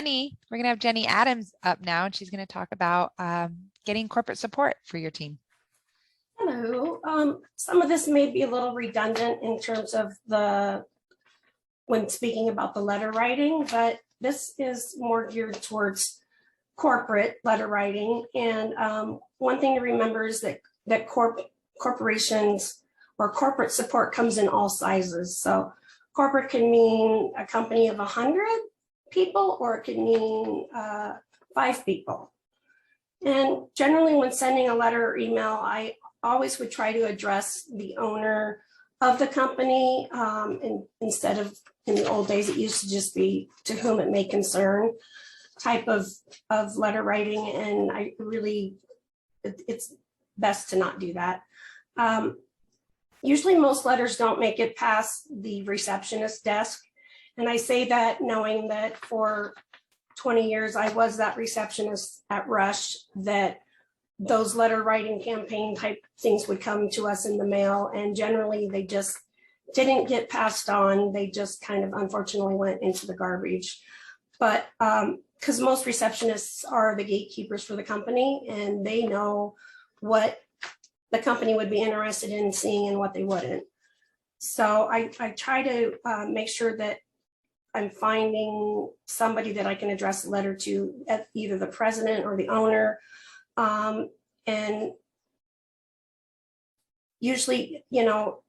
Jenny, we're going to have Jenny Adams up now, and she's going to talk about getting corporate support for your team. Hello. Some of this may be a little redundant in terms of when speaking about the letter writing, but this is more geared towards corporate letter writing. And one thing to remember is that corporations or corporate support comes in all sizes. So corporate can mean a company of 100 people, or it could mean 5 people. And generally when sending a letter or email, I always would try to address the owner of the company, and instead of, in the old days, it used to just be to whom it may concern type of letter writing. And I really, it's best to not do that. Usually most letters don't make it past the receptionist desk. And I say that knowing that for 20 years, I was that receptionist at Rush, that those letter writing campaign type things would come to us in the mail. And generally they just didn't get passed on. They just kind of unfortunately went into the garbage. But because most receptionists are the gatekeepers for the company, and they know what the company would be interested in seeing and what they wouldn't. So I try to make sure that I'm finding somebody that I can address a letter to, at either the president or the owner. And usually,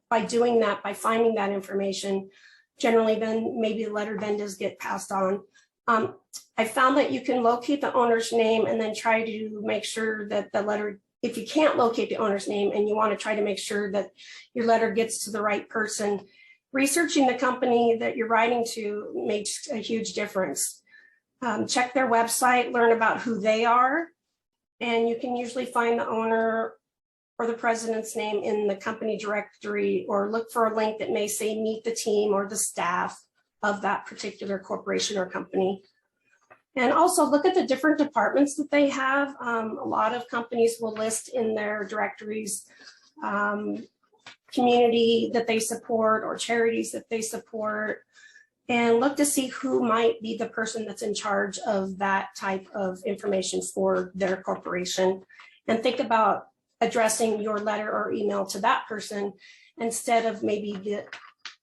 by doing that, by finding that information, generally then maybe the letter then does get passed on. I found that you can locate the owner's name and then try to make sure that the letter, if you can't locate the owner's name and you want to try to make sure that your letter gets to the right person, researching the company that you're writing to makes a huge difference. Check their website, learn about who they are, and you can usually find the owner or the president's name in the company directory, or look for a link that may say meet the team or the staff of that particular corporation or company. And also look at the different departments that they have. A lot of companies will list in their directories community that they support or charities that they support, and look to see who might be the person that's in charge of that type of information for their corporation, and think about addressing your letter or email to that person instead of maybe the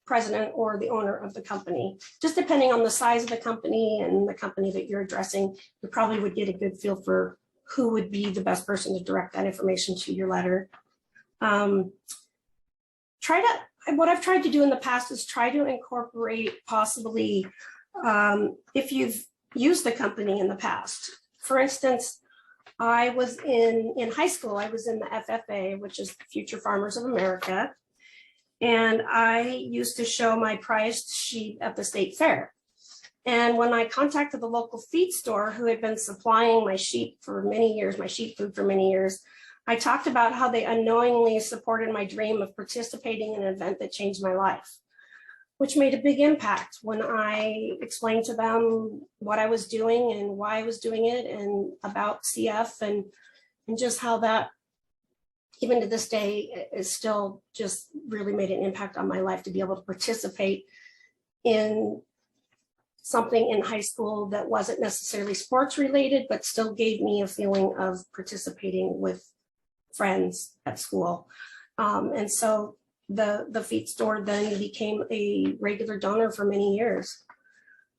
president or the owner of the company. Just depending on the size of the company and the company that you're addressing, you probably would get a good feel for who would be the best person to direct that information to your letter. What I've tried to do in the past is try to incorporate possibly, if you've used the company in the past. For instance, I was in high school, I was in the FFA, which is Future Farmers of America. And I used to show my prized sheep at the state fair. And when I contacted the local feed store who had been supplying my sheep for many years, my sheep food for many years, I talked about how they unknowingly supported my dream of participating in an event that changed my life, which made a big impact when I explained to them what I was doing and why I was doing it, and about CF, and just how that, even to this day, is still just really made an impact on my life to be able to participate in something in high school that wasn't necessarily sports related, but still gave me a feeling of participating with friends at school. And so the feed store then became a regular donor for many years.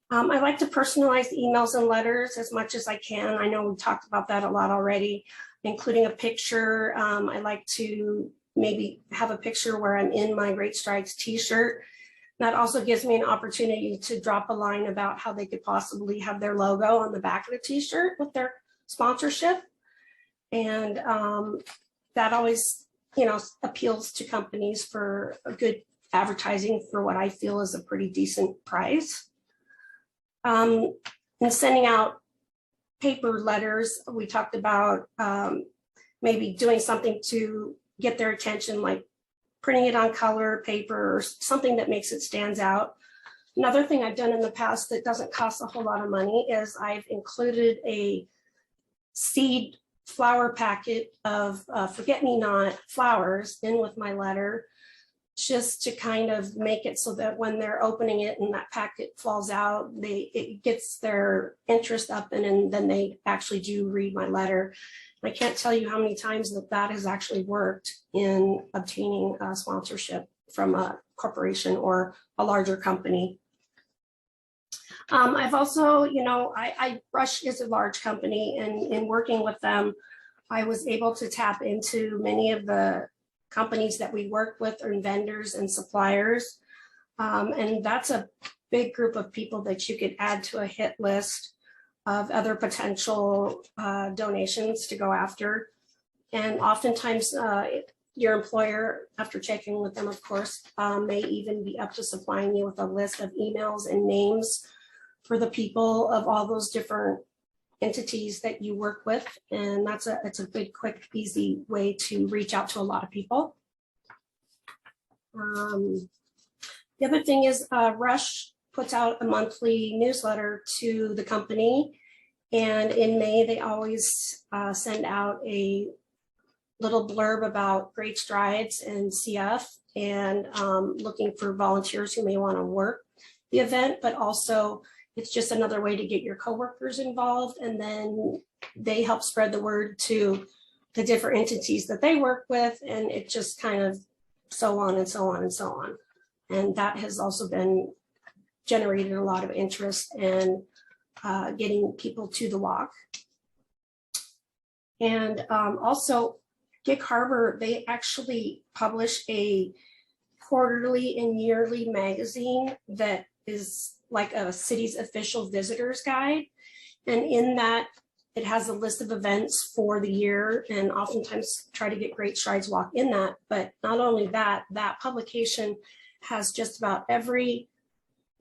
I like to personalize emails and letters as much as I can. I know we talked about that a lot already, including a picture. I like to maybe have a picture where I'm in my Great Strides t-shirt. That also gives me an opportunity to drop a line about how they could possibly have their logo on the back of the t-shirt with their sponsorship. And that always, appeals to companies for a good advertising for what I feel is a pretty decent price. And sending out paper letters, we talked about maybe doing something to get their attention, like printing it on color paper or something that makes it stands out. Another thing I've done in the past that doesn't cost a whole lot of money is I've included a seed flower packet of forget-me-not flowers in with my letter, just to kind of make it so that when they're opening it and that packet falls out, it gets their interest up, and then they actually do read my letter. I can't tell you how many times that has actually worked in obtaining a sponsorship from a corporation or a larger company. I've also, Rush is a large company, and in working with them, I was able to tap into many of the companies that we work with, and vendors and suppliers. And that's a big group of people that you could add to a hit list of other potential donations to go after. And oftentimes your employer, after checking with them, of course, may even be up to supplying you with a list of emails and names for the people of all those different entities that you work with. And it's a good, quick, easy way to reach out to a lot of people. The other thing is Rush puts out a monthly newsletter to the company. And in May, they always send out a little blurb about Great Strides and CF, and looking for volunteers who may want to work the event, but also it's just another way to get your coworkers involved, and then they help spread the word to the different entities that they work with, and it just kind of so on and so on and so on. And that has also been generated a lot of interest in getting people to the walk. And also Gig Harbor, they actually publish a quarterly and yearly magazine that is like a city's official visitors guide. And in that, it has a list of events for the year, and oftentimes try to get Great Strides Walk in that. But not only that, that publication has just about every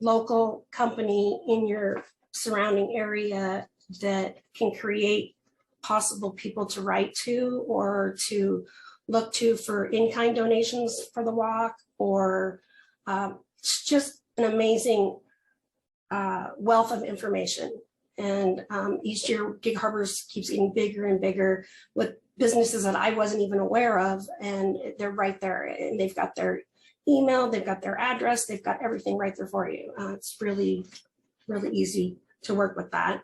local company in your surrounding area that can create possible people to write to or to look to for in-kind donations for the walk, or it's just an amazing wealth of information. And each year Gig Harbors keeps getting bigger and bigger with businesses that I wasn't even aware of, and they're right there, and they've got their email, they've got their address, they've got everything right there for you. It's really, really easy to work with that.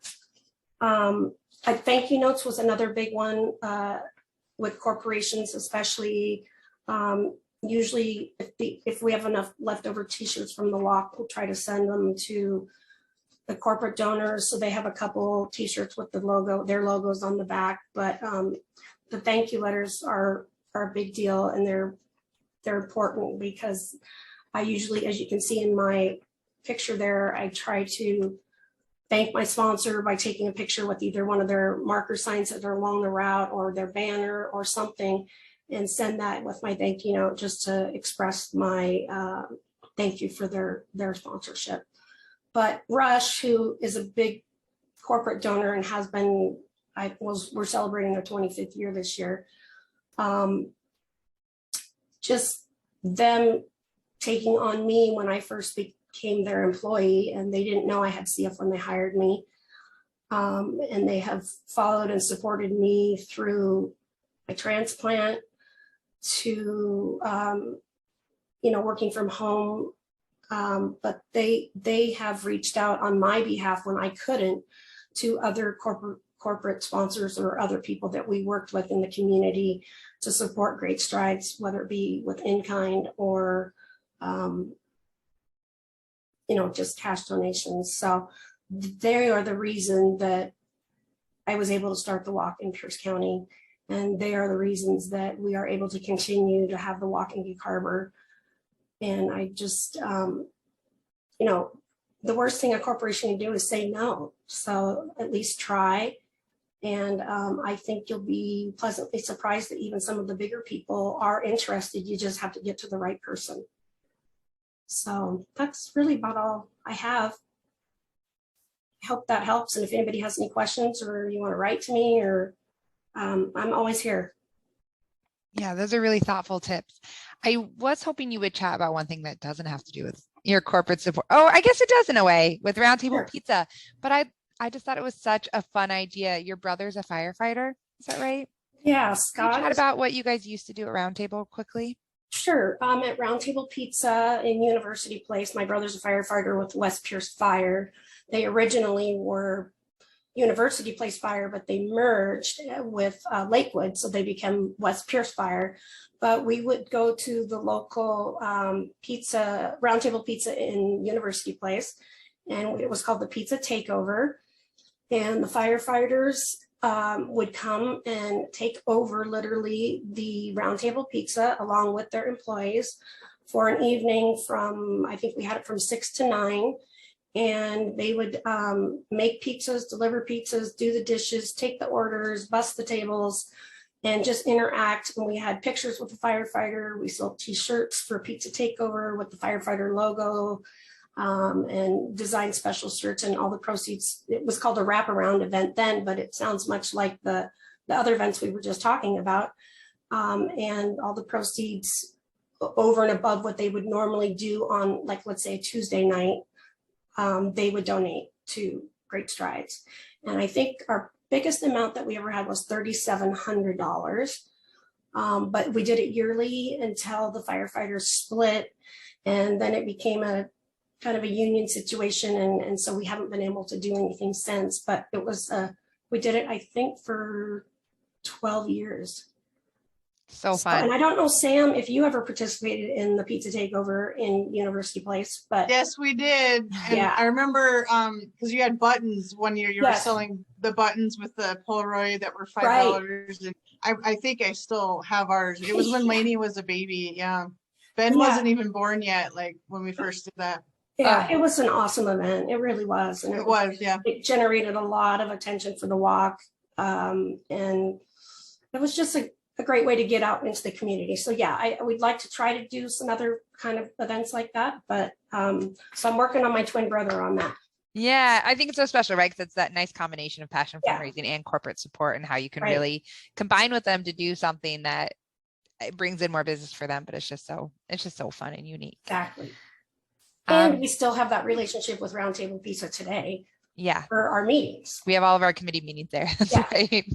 Thank you notes was another big one with corporations, especially. Usually if we have enough leftover t-shirts from the walk, we'll try to send them to the corporate donors, so they have a couple t-shirts with the logo, their logos on the back. But the thank you letters are a big deal, and they're important because I usually, as you can see in my picture there, I try to thank my sponsor by taking a picture with either one of their marker signs that are along the route or their banner or something, and send that with my thank you note, just to express my thank you for their sponsorship. But Rush, who is a big corporate donor and has been, we're celebrating their 25th year this year. Just them taking on me when I first became their employee, and they didn't know I had CF when they hired me. And they have followed and supported me through my transplant to, working from home. But they have reached out on my behalf when I couldn't to other corporate sponsors or other people that we worked with in the community to support Great Strides, whether it be with in-kind or, just cash donations. So they are the reason that I was able to start the walk in Pierce County. And they are the reasons that we are able to continue to have the walk in Gig Harbor. And I just, the worst thing a corporation can do is say no. So at least try. And I think you'll be pleasantly surprised that even some of the bigger people are interested. You just have to get to the right person. So that's really about all I have. I hope that helps. And if anybody has any questions or you want to write to me, or I'm always here. Yeah, those are really thoughtful tips. I was hoping you would chat about one thing that doesn't have to do with your corporate support. Oh, I guess it does in a way with Roundtable Sure. Pizza, but I just thought it was such a fun idea. Your brother's a firefighter, is that right? Yeah, Can you Scott. chat about what you guys used to do at Roundtable quickly? Sure. At Round Table Pizza in University Place, my brother's a firefighter with West Pierce Fire. They originally were University Place Fire, but they merged with Lakewood, so they became West Pierce Fire. But we would go to the local pizza, Round Table Pizza in University Place, and it was called the Pizza Takeover. And the firefighters would come and take over literally the Round Table Pizza along with their employees for an evening from, I think we had it from 6 to 9. And they would make pizzas, deliver pizzas, do the dishes, take the orders, bust the tables, and just interact. And we had pictures with the firefighter. We sold t-shirts for Pizza Takeover with the firefighter logo, and designed special shirts, and all the proceeds. It was called a wraparound event then, but it sounds much like the other events we were just talking about. And all the proceeds over and above what they would normally do on, like, let's say a Tuesday night, they would donate to Great Strides. And I think our biggest amount that we ever had was $3,700. But we did it yearly until the firefighters split, and then it became a kind of a union situation. And so we haven't been able to do anything since, but it was, we did it, I think, for 12 years. So And fun. I don't know, Sam, if you ever participated in the Pizza Takeover in University Place, but Yes, we did. And Yeah. I remember because you had buttons one year, you were Yes. selling the buttons with the Polaroid that were Right. $5. And I think I still have ours. It was when Lainey was a baby. Yeah. Ben Yeah. wasn't even born yet, like when we first did that. yeah, it was an awesome event. It really was. And It was, yeah. it generated a lot of attention for the walk. And it was just a great way to get out into the community. So yeah, I would like to try to do some other kind of events like that. But so I'm working on my twin brother on that. Yeah, I think it's so special, right? Because it's that nice combination of passion Yeah. fundraising and corporate support, and how you can Right. really combine with them to do something that it brings in more business for them. But it's just so fun and unique. Exactly. And Um, we still have that relationship with Round Table Pizza today yeah, for our meetings. we have all of our committee meetings there. That's Yeah. right.